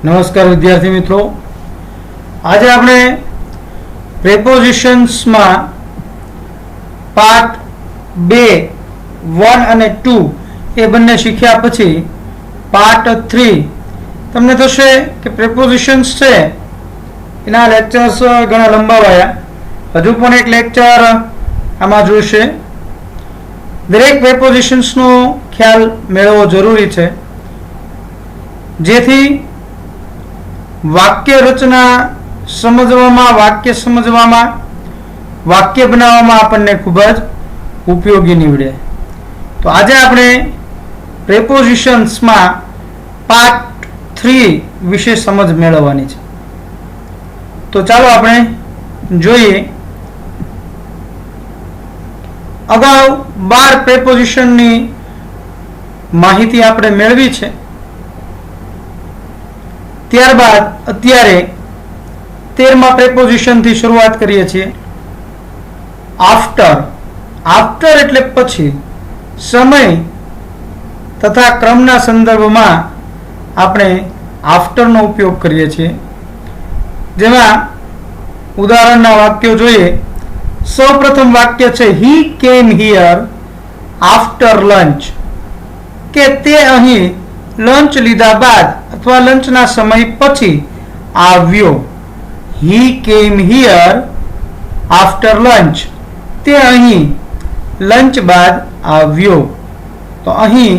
નમસ્કાર વિદ્યાર્થી મિત્રો, આજે આપણે પ્રેપોઝિશન્સમાં પાર્ટ 2 1 અને 2 એ બંને શીખ્યા પછી પાર્ટ 3 તમને થશે કે પ્રેપોઝિશન્સ છે એના લેક્ચર્સ ઘણા લંબાવાયા, હજુ પણ એક લેક્ચર આમાં જોઈશે. દરેક પ્રેપોઝિશન્સનો ખ્યાલ મેળવવો જરૂરી છે જેથી વાક્ય રચના સમજવામાં, વાક્ય સમજવામાં, વાક્ય બનાવવામાં આપણને ખૂબ જ ઉપયોગી નીવડે. તો આજે આપણે પ્રેપોઝિશન્સમાં પાર્ટ 3 વિશે સમજ મેળવવાની છે. તો ચાલો આપણે જોઈએ. અગાઉ 12 પ્રેપોઝિશનની માહિતી આપણે મેળવી છે. ત્યારબાદ અત્યારે 13મા પ્રેપોઝિશનથી શરૂઆત કરીએ છીએ. આફ્ટર. આફ્ટર એટલે પછી, સમય તથા ક્રમના સંદર્ભમાં આપણે આફ્ટરનો ઉપયોગ કરીએ છીએ. જેમાં ઉદાહરણના વાક્યો જોઈએ. સૌપ્રથમ વાક્ય છે હી કેમ હિયર આફ્ટર લંચ, કે તે અહીં લંચ લીધા બાદ અથવા લંચના સમય પછી આવ્યો. હી કેમ હિયર આફ્ટર લંચ, તે અહીં લંચ બાદ આવ્યો. તો અહીં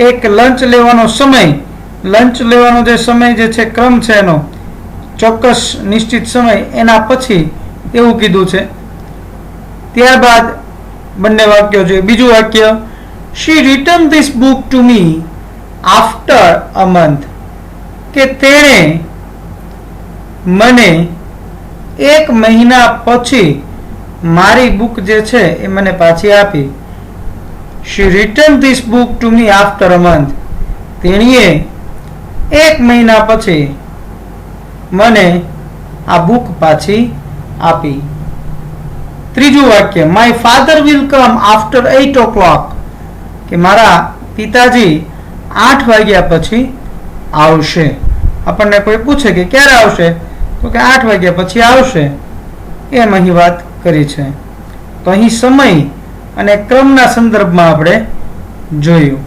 એક લંચ લેવાનો સમય, લંચ લેવાનો જે સમય જે છે, ક્રમ છે એનો ચોક્કસ નિશ્ચિત સમય, એના પછી એવું કીધું છે. ત્યારબાદ બંને વાક્યો છે. બીજું વાક્ય, she returned this book to me after a month, કે તેણે મને 1 મહિના પછી મારી બુક જે છે એ મને પાછી આપી. she returned this book to me after a month, તેણીએ 1 મહિના પછી મને આ બુક પાછી આપી. ત્રીજું વાક્ય, my father will come after 8 o'clock, કે મારા પિતાજી 8 વાગ્યા પછી આવશે. આપણને કોઈ પૂછે કે ક્યારે આવશે, તો કે 8 વાગ્યા પછી આવશે, એમ અહીં વાત કરી છે. તો અહીં સમય અને ક્રમના સંદર્ભમાં આપણે જોયું.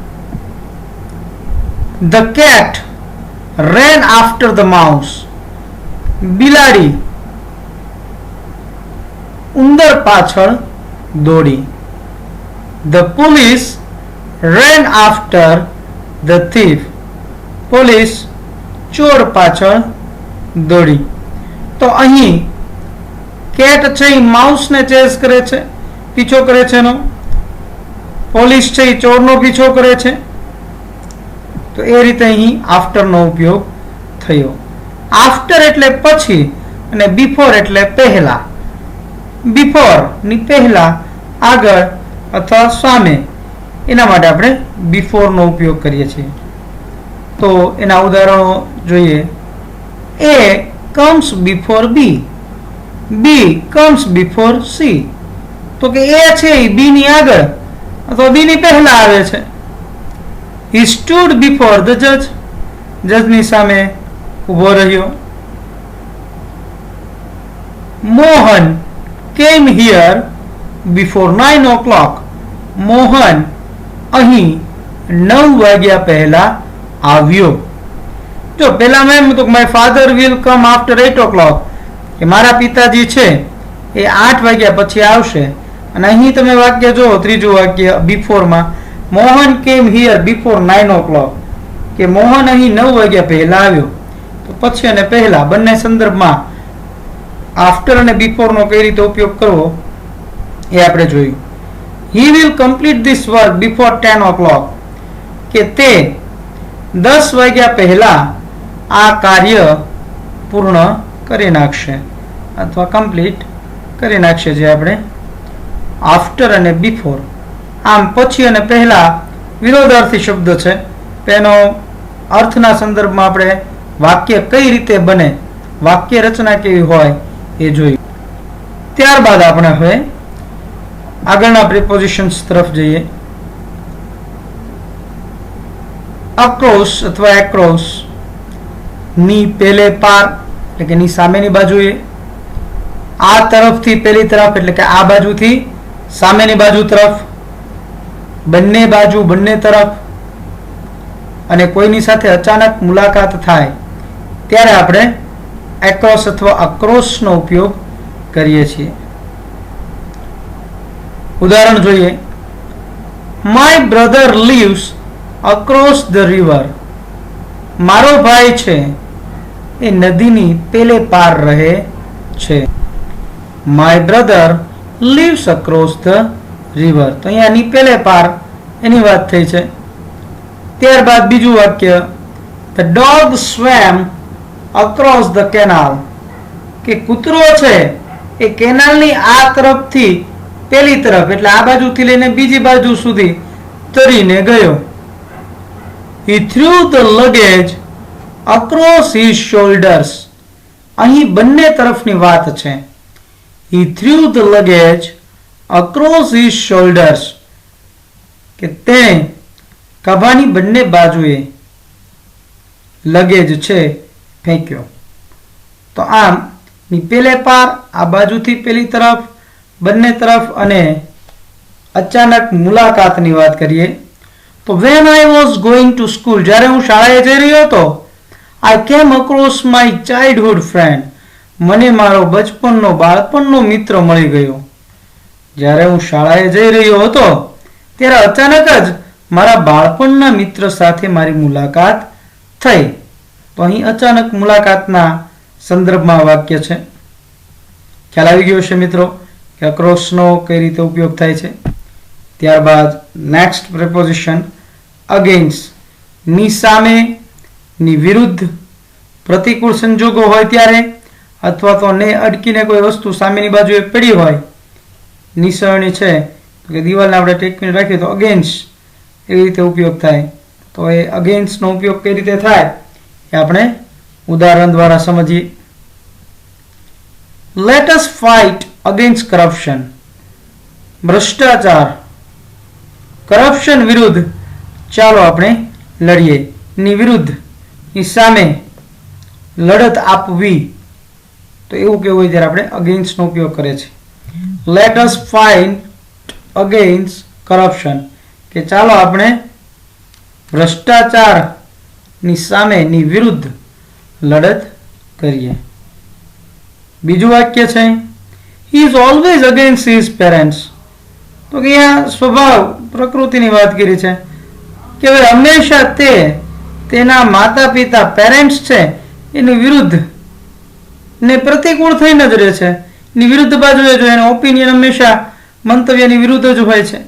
The cat ran after the mouse, બિલાડી ઉંદર પાછળ દોડી. The police ran after the thief, police ચોર પાછળ દોડી. તો અહીં કેટ છે એ માઉસને ચેઝ કરે છે, પીછો કરે છે એનો. પોલીસ છે એ ચોરનો પીછો કરે છે. તો એ રીતે અહીં આફ્ટરનો ઉપયોગ થયો. આફ્ટર એટલે પછી અને બિફોર એટલે પહેલા. બિફોર ની પહેલા, આગળ અથવા સામે, એના માટે આપણે બિફોરનો ઉપયોગ કરીએ છીએ. તો એના ઉદાહરણો જોઈએ. A comes before B, B comes before C. તો કે A છે એ B ની આગળ અથવા B ની પહેલા આવે છે. He stood before the judge, જજની સામે ઊભો રહ્યો. Mohan came here before 9 o'clock, Mohan અહીં 9 વાગ્યા પહેલા આવ્યો. જો પહેલા મેં તો my father will come after 8 o'clock, કે મારા પિતાજી છે એ 8 વાગ્યા પછી આવશે. અને અહીં તમે વાક્ય જો, ત્રીજું વાક્ય બિફોરમાં, મોહન કેમ હિયર બિફોર 9 o'clock, કે મોહન અહીં 9 વાગ્યા પહેલા આવ્યો. તો પછી અને પહેલા બંને સંદર્ભમાં આફ્ટર અને બિફોરનો કઈ રીતે ઉપયોગ કરવો એ આપણે જોયું. He will complete this work before 10 o'clock, કે તે 10 વાગ્યા પહેલા આ કાર્ય પૂર્ણ કરી નાખશે અથવા કમ્પ્લીટ કરી નાખશે. જે આપણે આફ્ટર અને બિફોર, આમ પછી અને પહેલા વિરોધાર્થી શબ્દ છે. તેનો અર્થના સંદર્ભમાં આપણે વાક્ય કઈ રીતે બને, વાક્ય રચના કેવી હોય એ જોયું. ત્યારબાદ આપણે હવે આગળના પ્રિપોઝિશન્સ તરફ જઈએ. across અથવા across ની પેલે પાર એટલે કે ની સામેની બાજુએ, આ તરફથી પેલી તરફ એટલે કે આ બાજુથી સામેની બાજુ તરફ, બંને બાજુ બંને તરફ, અને કોઈની સાથે અચાનક મુલાકાત થાય ત્યારે આપણે એક્રોસ અથવા અક્રોસનો ઉપયોગ કરીએ છીએ. ઉદાહરણ જોઈએ. My brother leaves across the river. મારો ભાઈ છે એ નદીની પેલે પાર રહે છે. My brother leaves across the river. તો અહીંયા ની પેલે પાર એની વાત થઈ છે. ત્યારબાદ બીજું વાક્ય, the dog swam across the canal. કે કૂતરો છે એ કેનાલની આ તરફથી પેલી તરફ એટલે આ બાજુથી લઈને બીજી બાજુ સુધી તરીને ગયો. He threw the luggage across his shoulders. અહીં બંને તરફની વાત છે. He threw the luggage across his shoulders. કે તેણે ખભાની બંને બાજુએ લગેજ છે ફેંક્યો. તો આમ ની પેલે પાર, આ બાજુથી પેલી તરફ, બંને તરફ અને અચાનક મુલાકાતની વાત કરીએ તો when I was going to school, જ્યારે હું શાળાએ જઈ રહ્યો હતો, I came across my childhood friend. મને મારો બાળપણનો મિત્ર મળી ગયો. જ્યારે હું શાળાએ જઈ રહ્યો હતો ત્યારે અચાનક જ મારા બાળપણના મિત્ર સાથે મારી મુલાકાત થઈ. તો અહીં અચાનક મુલાકાતના સંદર્ભમાં વાક્ય છે. ખ્યાલ આવી ગયો છે મિત્રો કે અક્રોસનો કઈ રીતે ઉપયોગ થાય છે. ત્યારબાદ નેક્સ્ટ પ્રિપોઝિશન અગેન્સ્ટ. ની સામે, ની વિરુદ્ધ, પ્રતિકૂળ સંજોગો હોય ત્યારે અથવા તો ને અડકીને કોઈ વસ્તુ સામેની બાજુએ પડી હોય, નિસરણી છે કે દિવાલને આપણે ટેકવીને રાખીએ તો અગેન્સ્ટ એવી રીતે ઉપયોગ થાય. તો એ અગેન્સ્ટનો ઉપયોગ કઈ રીતે થાય એ આપણે ઉદાહરણ દ્વારા સમજીએ. Let us fight against corruption. ભ્રષ્ટાચાર, કરપ્શન વિરુદ્ધ ચાલો આપણે લડીએ. ની વિરુદ્ધ, ની સામે લડત આપવી, તો એવું કેવું હોય ત્યારે આપણે અગેન્સ્ટ નો ઉપયોગ કરે છે. Let us fight against corruption. કે ચાલો આપણે ભ્રષ્ટાચાર ની સામે, ની વિરુદ્ધ લડત કરીએ. બીજું વાક્ય છે he is always against his parents. તો કે અહીંયા સ્વભાવ, પ્રકૃતિની વાત કરી છે કે હવે હંમેશા તે તેના માતા પિતા પેરેન્ટ્સ છે એની વિરુદ્ધ ને પ્રતિકૂળ થઈને જ રહે છે. એની વિરુદ્ધ બાજુએ જો એનો ઓપિનિયન હંમેશા મંતવ્યની વિરુદ્ધ જ હોય છે.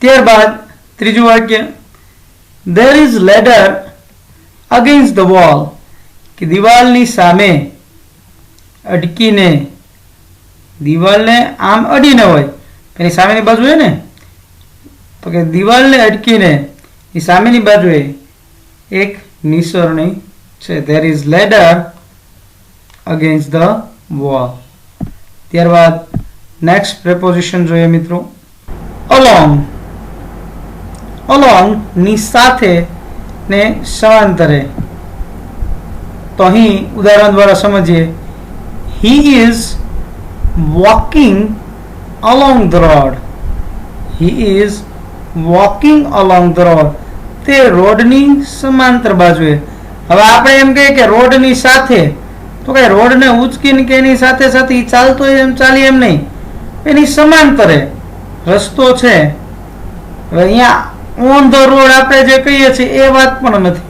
ત્યારબાદ ત્રીજું વાક્ય, there is ladder against the wall. કે દિવાલની સામે અડકીને, દિવાલને આમ અડીને હોય એની સામેની બાજુ હોય ને, તો કે દિવાલને અડકીને એ સામેની બાજુએ એક નિસરણી છે. there is ladder against the wall. ત્યારબાદ નેક્સ્ટ પ્રેપોઝિશન જોઈએ મિત્રો, along. along ની સાથે ને સમાંતરે. તો અહીં ઉદાહરણ દ્વારા સમજીએ. he is walking along the road. he is walking along the road. તે રોડની સમાંતર બાજુએ. હવે આપણે એમ કહીએ કે રોડની સાથે, તો કઈ રોડને ઉચકીને કે એની સાથે સાથે ચાલતો એમ ચાલી એમ નહીં, એની સમાંતરે રસ્તો છે. હવે અહીંયા ઓન ધ રોડ આપણે જે કહીએ છીએ એ વાત પણ નથી.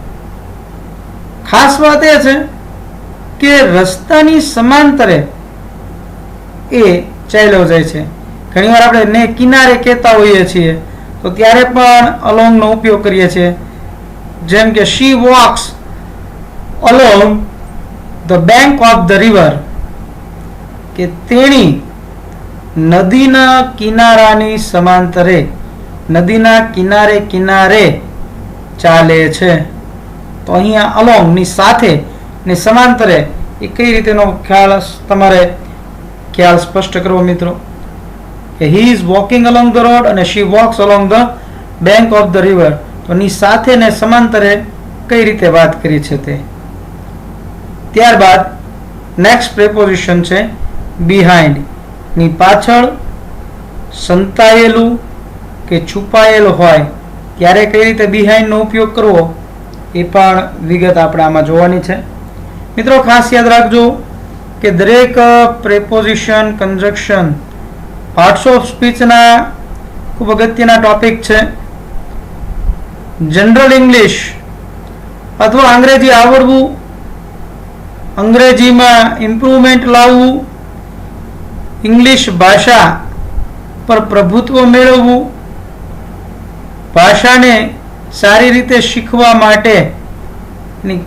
ખાસ વાત એ છે કે રસ્તાની સમાંતરે એ ચાલ્યો જાય છે. ઘણીવાર આપણે ને કિનારે કહેતા હોઈએ છીએ તો ત્યારે પણ along નો ઉપયોગ કરીએ છીએ. જેમ કે she walks along the bank of the river. કે તેણી નદીના કિનારાની સમાંતરે, નદીના કિનારે કિનારે ચાલે છે. તો અહીંયા along ની સાથે ને સમાંતરે એ કઈ રીતેનો તમારે ખ્યાલ સ્પષ્ટ કરવો મિત્રો. કે he is walking along the road અને she walks along the bank of the river. તો ની સાથે ને સમાંતરે કઈ રીતે વાત કરી છે તે. ત્યારબાદ નેક્સ્ટ પ્રેપોઝિશન છે બિહાઇન્ડ. ની પાછળ સંતાયેલું કે છુપાયેલું હોય ત્યારે કઈ રીતે બિહાઇન્ડ નો ઉપયોગ કરવો એ પણ વિગત આપણે આમાં જોવાની છે. મિત્રો ખાસ યાદ રાખજો કે દરેક પ્રેપોઝિશન, કન્જક્શન પાર્ટ્સ ઓફ સ્પીચના ખૂબ અગત્યના ટોપિક છે. જનરલ ઇંગ્લિશ અથવા અંગ્રેજી આવડવું, અંગ્રેજીમાં ઇમ્પ્રુવમેન્ટ લાવવું, ઇંગ્લિશ ભાષા પર પ્રભુત્વ મેળવવું, ભાષાને સારી રીતે શીખવા માટે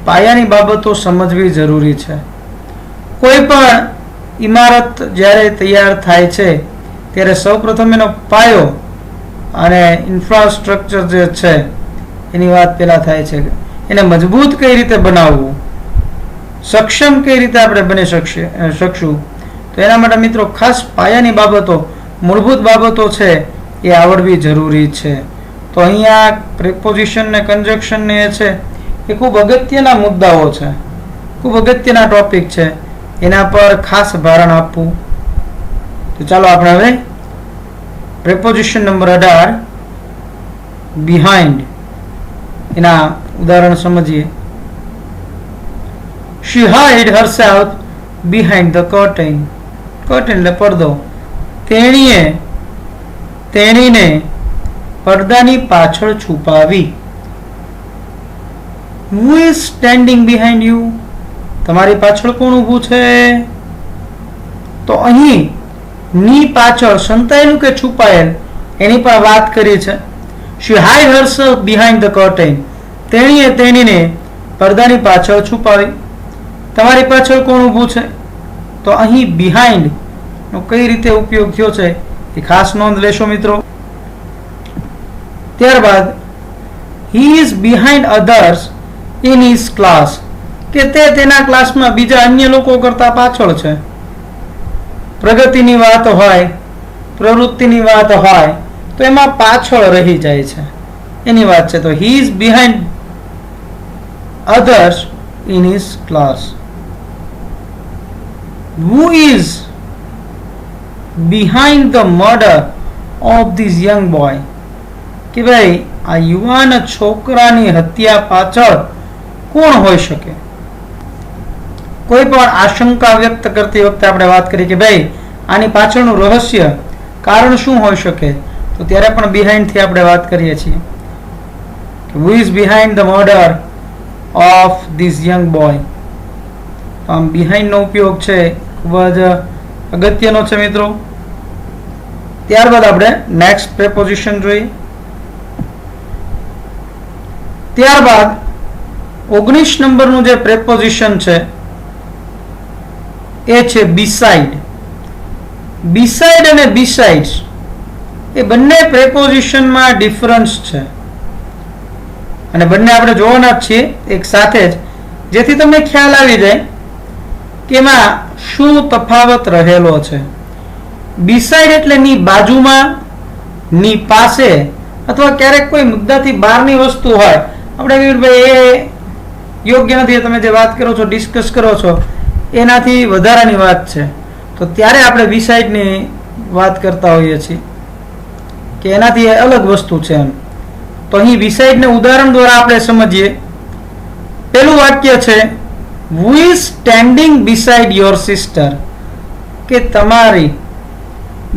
પાયાની બાબતો સમજવી જરૂરી છે. કોઈ પણ ઇમારત જ્યારે તૈયાર થાય છે ત્યારે સૌપ્રથમ એનો પાયો અને ઇન્ફ્રાસ્ટ્રક્ચર જે છે એની વાત પહેલા થાય છે. એને મજબૂત કઈ રીતે બનાવવું, સક્ષમ કઈ રીતે આપણે બની શકશું, તો એના માટે મિત્રો ખાસ પાયાની બાબતો, મૂળભૂત બાબતો છે એ આવડવી જરૂરી છે. તો અહીંયા પ્રેપોઝિશન ને કન્જક્શન ને એ છે એ ખૂબ અગત્યના મુદ્દાઓ છે, ખૂબ અગત્યના ટોપિક છે, એના પર ખાસ ભારણ આપવું. તો ચાલો આપણે હવે પ્રેપોઝિશન નંબર 18 બિહાઇન્ડ એના ઉદાહરણ સમજીએ. She hid herself behind the curtain. curtain એટલે પડદો. તેણીને પડદાની પાછળ છુપાવી. Who is standing behind you? તમારી પાછળ કોણ ઊભું છે? તો અહીં ની પાછળ સંતાયેલું કે છુપાયેલ એની પણ વાત કરી છે. She hid herself behind the curtain. તેણીને પડદાની પાછળ છુપાવી. તમારી પાછળ કોણ ઊભું છે? તો અહીં બિહાઇન્ડ નો કઈ રીતે ઉપયોગ થયો છે એ ખાસ નોંધ લેશો મિત્રો. ત્યારબાદ he is behind others in his class. કે તે તેના ક્લાસમાં બીજા અન્ય લોકો કરતા પાછળ છે. પ્રગતિની વાત હોય, પ્રવૃત્તિની વાત હોય તો એમાં પાછળ રહી જાય છે એની વાત છે. તો he is behind others in his class. Who is behind the murder of this young boy? કે ભાઈ આ યુવાન છોકરાની હત્યા પાછળ કોણ હોઈ શકે? કોઈ પણ આશંકા વ્યક્ત કરતી વખતે આપણે વાત કરી કે ભાઈ આની પાછળનું રહસ્ય, કારણ શું હોઈ શકે, તો ત્યારે પણ બિહાઇન્ડ થી આપણે વાત કરીએ છીએ. Who is behind the murder of this young boy? આમ બિહાઇન્ડ નો ઉપયોગ છે ખૂબ જ અગત્યનો છે મિત્રો. ત્યારબાદ આપણે નેક્સ્ટ પ્રેપોઝિશન જોઈએ. ત્યારબાદ 19 નંબરનું જે પ્રેપોઝિશન છે એ છે બિસાઇડ. બિસાઇડ અને બિસાઇડ્સ એ બંને પ્રેપોઝિશનમાં ડિફરન્સ છે અને બંને આપણે જોવાના જ છીએ એક સાથે જ, જેથી તમને ખ્યાલ આવી જાય કે એમાં શું તફાવત રહેલો છે. બિસાઇડ એટલે ની બાજુમાં, ની પાસે, અથવા ક્યારેક કોઈ મુદ્દાથી બહારની વસ્તુ હોય, આપણે વિરભાઈ એ યોગ્ય નથી, તમે જે વાત કરો છો, ડિસ્કસ કરો છો એનાથી વધારાની વાત છે, તો ત્યારે આપણે બિસાઇડની વાત કરતા હોઈએ છીએ કે એનાથી અલગ વસ્તુ છે એમ. તો અહીં બિસાઇડને ઉદાહરણ દ્વારા આપણે સમજીએ. પેલું વાક્ય છે Who is standing beside your sister? કે તમારી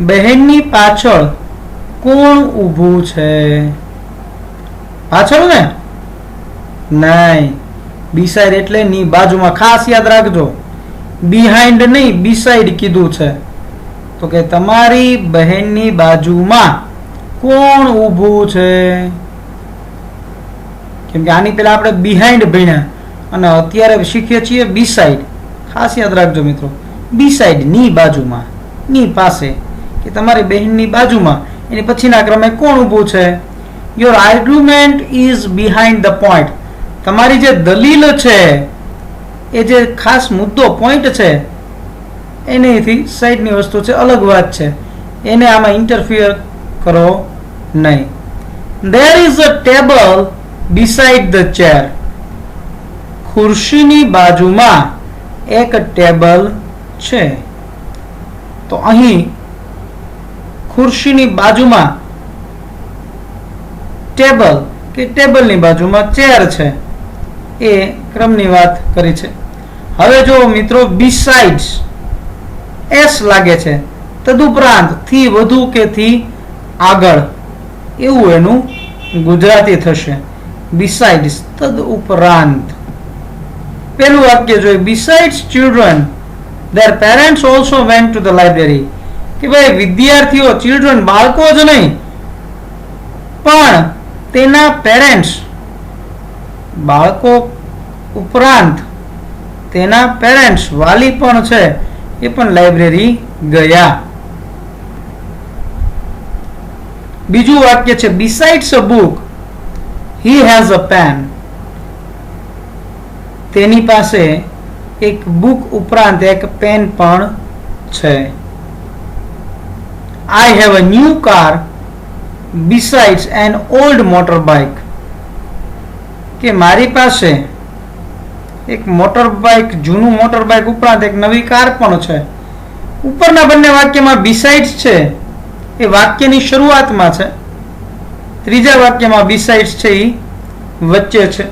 બહેનની પાછળ કોણ ઊભું છે? પાછળ ને નહીં, બિસાઇડ એટલે ની બાજુમાં. ખાસ યાદ રાખજો, બિહાઇન્ડ નહીં, બિસાઇડ કીધું છે. તો કે તમારી બહેનની બાજુમાં કોણ ઊભું છે? કેમ કે આની પહેલા આપણે બિહાઇન્ડ ભણ્યા અને અત્યારે શીખીએ છીએ બિસાઇડ. ખાસ યાદ રાખજો મિત્રો, બિસાઇડ ની બાજુમાં, ની પાસે, કે તમારી બહેનની બાજુમાં, એની પછીના ક્રમે કોણ ઊભું છે? Your argument is behind the point. તમારી જે દલીલ છે, એ જે ખાસ મુદ્દો, પોઈન્ટ છે, એનેથી સાઈડની વસ્તુ છે, અલગ વાત છે, એને આમાં ઇન્ટરફિયર કરો નહીં. There is a table beside the chair. ખુરશીની બાજુમાં એક ટેબલ છે. તો અહીં ખુરશીની બાજુમાં ટેબલ કે ટેબલની બાજુમાં ચેર છે એ ક્રમની વાત કરી છે. હવે જો મિત્રો besides s લાગે છે, તદુપરાંત થી વધુ કે થી આગળ, એવું એનું ગુજરાતી થશે. besides તદુપરાંત. પેલું વાક્ય જોઈએ, besides children their parents also went to the library. કે ભાઈ વિદ્યાર્થીઓ, ચિલ્ડ્રન બાળકો જ નહીં પણ તેના પેરેન્ટ્સ, બાળકો ઉપરાંત તેના પેરેન્ટ્સ વાલી પણ છે એ પણ લાઇબ્રેરી ગયા. બીજું વાક્ય છે besides a book he has a pen. તેની પાસે એક બુક ઉપરાંત એક પેન પણ છે. I have a new car besides an old motorbike. કે મારી પાસે એક મોટરબાઇક, જૂનું મોટરબાઇક ઉપરાંત એક નવી કાર પણ છે. ઉપરના બંને વાક્યમાં besides છે એ વાક્યની શરૂઆતમાં છે. ત્રીજા વાક્યમાં besides છે એ વચ્ચે છે.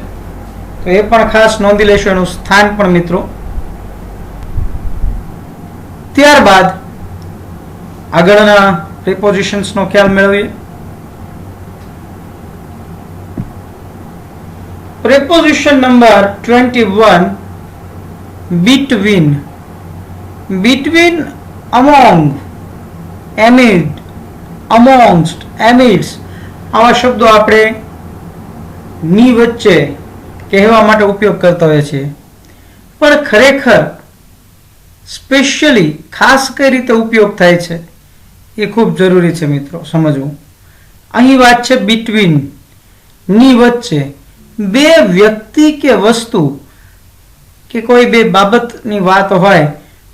તો એ પણ ખાસ નોંધી લેશો, એનું સ્થાન પણ મિત્રો. ત્યારબાદ આગળના પ્રિપોઝિશન્સનો ખ્યાલ મેળવીએ. Preposition number 21, between. Between, among, amid, amongst, amidst, આવા શબ્દો આપણે ની વચ્ચે કહેવા માટે ઉપયોગ કરતા હોઈએ છીએ. પણ ખરેખર સ્પેશિયલી ખાસ કઈ રીતે ઉપયોગ થાય છે એ ખૂબ જરૂરી છે મિત્રો સમજવું. અહીં વાત છે between, ની વચ્ચે બે વ્યક્તિ કે વસ્તુ કે કોઈ બે બાબતની વાત હોય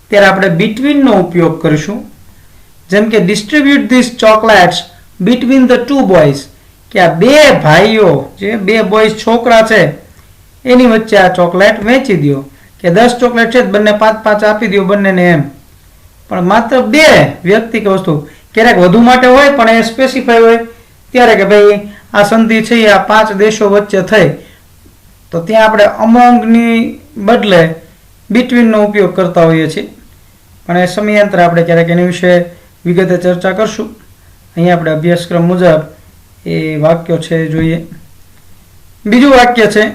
ત્યારે આપણે between નો ઉપયોગ કરીશું. જેમ કે distribute these chocolates between the two boys, કે આ બે ભાઈઓ, જે બે બોયઝ છોકરા છે એની વચ્ચે આ ચોકલેટ વેચી દો. કે 10 ચોકલેટ છે બંને 5-5 આપી દો બંનેને એમ. પણ માત્ર બે વ્યક્તિ કે વસ્તુ, ક્યારેક વધુ માટે હોય પણ એ સ્પેસિફાઈ હોય ત્યારે કે ભાઈ આ સંધિ છે આ 5 દેશો વચ્ચે થઈ, તો ત્યાં આપણે અમોંગની બદલે between નો ઉપયોગ કરતા હોઈએ છીએ. પણ એ સમયાંતરે આપણે ક્યારેક એની વિશે વિગતે ચર્ચા કરશું. અહીંયા આપણે અભ્યાસક્રમ મુજબ એ વાક્યો છે જોઈએ. બીજું વાક્ય છે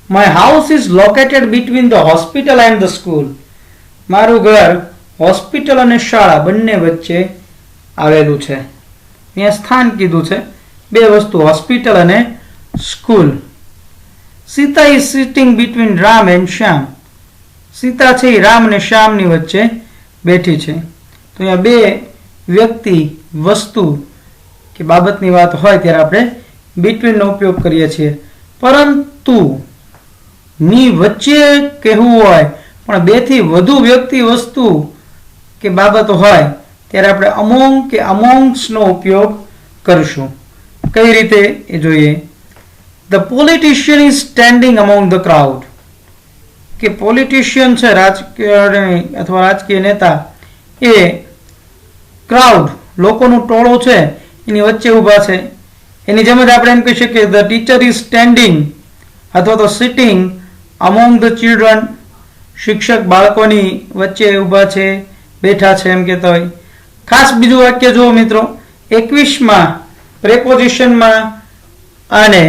My house is located between the hospital and the school. મારું ઘર હોસ્પિટલ અને શાળા બંને વચ્ચે આવેલું છે. અહીંયા સ્થાન કીધું છે, બે વસ્તુ, હોસ્પિટલ અને school. Sita is sitting between Ram and Shyam. Sita છે એ રામ અને શ્યામની વચ્ચે બેઠી છે. તો અહીંયા બે વ્યક્તિ, વસ્તુ કે બાબતની વાત હોય ત્યારે આપણે between નો ઉપયોગ કરીએ છીએ. પરંતુ ની વચ્ચે કહેવું હોય પણ બે થી વધુ વ્યક્તિ, વસ્તુ કે બાબત હોય ત્યારે આપણે among કે amongst નો ઉપયોગ કરશું. કઈ રીતે એ જોઈએ. The politician is standing among the crowd. કે પોલિટિશિયન છે, રાજકીય અથવા રાજકીય નેતા, એ ક્રાઉડ, લોકોનું ટોળું છે એની વચ્ચે ઊભા છે. એની જેમ જ આપણે એમ કહી શકીએ the teacher is standing અથવા તો sitting among the children. શિક્ષક બાળકોની વચ્ચે ઊભા છે, બેઠા છે એમ કહેતા હોય. ખાસ બીજું વાક્ય જુઓ મિત્રો, 21માં પ્રેપોઝિશનમાં અને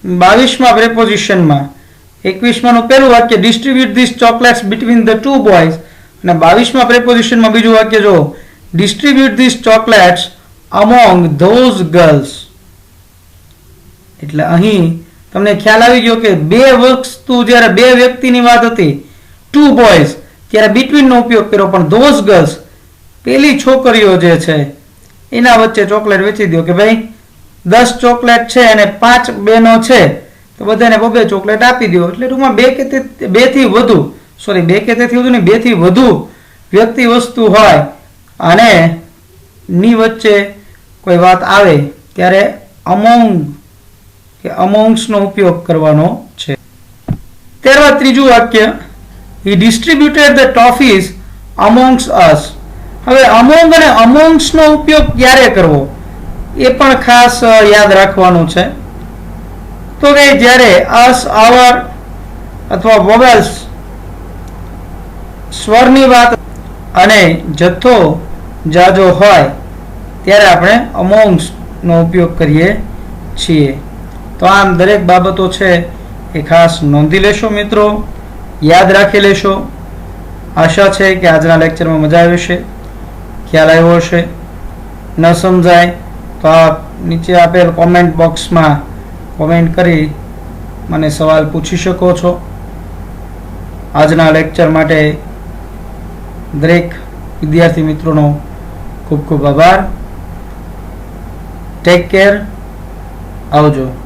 22માં પ્રેપોઝિશનમાં. 21માં નું પહેલું વાક્ય distribute these chocolates between the two boys, અને 22માં પ્રેપોઝિશનમાં બીજું વાક્ય જો distribute these chocolates among those girls. એટલે અહીં તમને ખ્યાલ આવી ગયો કે બે વસ્તુ, જ્યારે બે વ્યક્તિની વાત હતી two boys, ત્યારે between નો ઉપયોગ કર્યો. પણ those girls, પેલી છોકરીઓ જે છે એના વચ્ચે ચોકલેટ વેચી દો કે ભાઈ 10 ચોકલેટ છે અને 5 બહેનો છે તો બધાને બબે ચોકલેટ આપી દો. એટલે ટૂંકમાં બે થી વધુ, સોરી બે કે તેથી વધુ નહીં, બે થી વધુ વ્યક્તિ, વસ્તુ હોય અને ની વચ્ચે કોઈ વાત આવે ત્યારે among કે અમોંગ્સનો ઉપયોગ કરવાનો છે. ત્યારબાદ ત્રીજું વાક્ય, he distributed the trophies amongst us. હવે અમોંગ અને અમોંગ્સનો ઉપયોગ ક્યારે કરવો એ પણ ખાસ યાદ રાખવાનું છે. તો કે જ્યારે અસ, our અથવા વોવેલ્સ સ્વરની વાત અને જથ્થો જાજો હોય ત્યારે આપણે અમોંગ્સ નો ઉપયોગ કરીએ છીએ. તો આમ દરેક બાબતો છે એ ખાસ નોંધી લેશો મિત્રો, યાદ રાખી લેશો. આશા છે કે આજના લેક્ચરમાં મજા આવી હશે, ખ્યાલ આવ્યો હશે. ન સમજાય તો આપ નીચે આપેલ કોમેન્ટ બોક્સમાં કોમેન્ટ કરી મને સવાલ પૂછી શકો છો. આજના લેક્ચર માટે દરેક વિદ્યાર્થી મિત્રોનો ખૂબ ખૂબ આભાર. Take care. આવજો.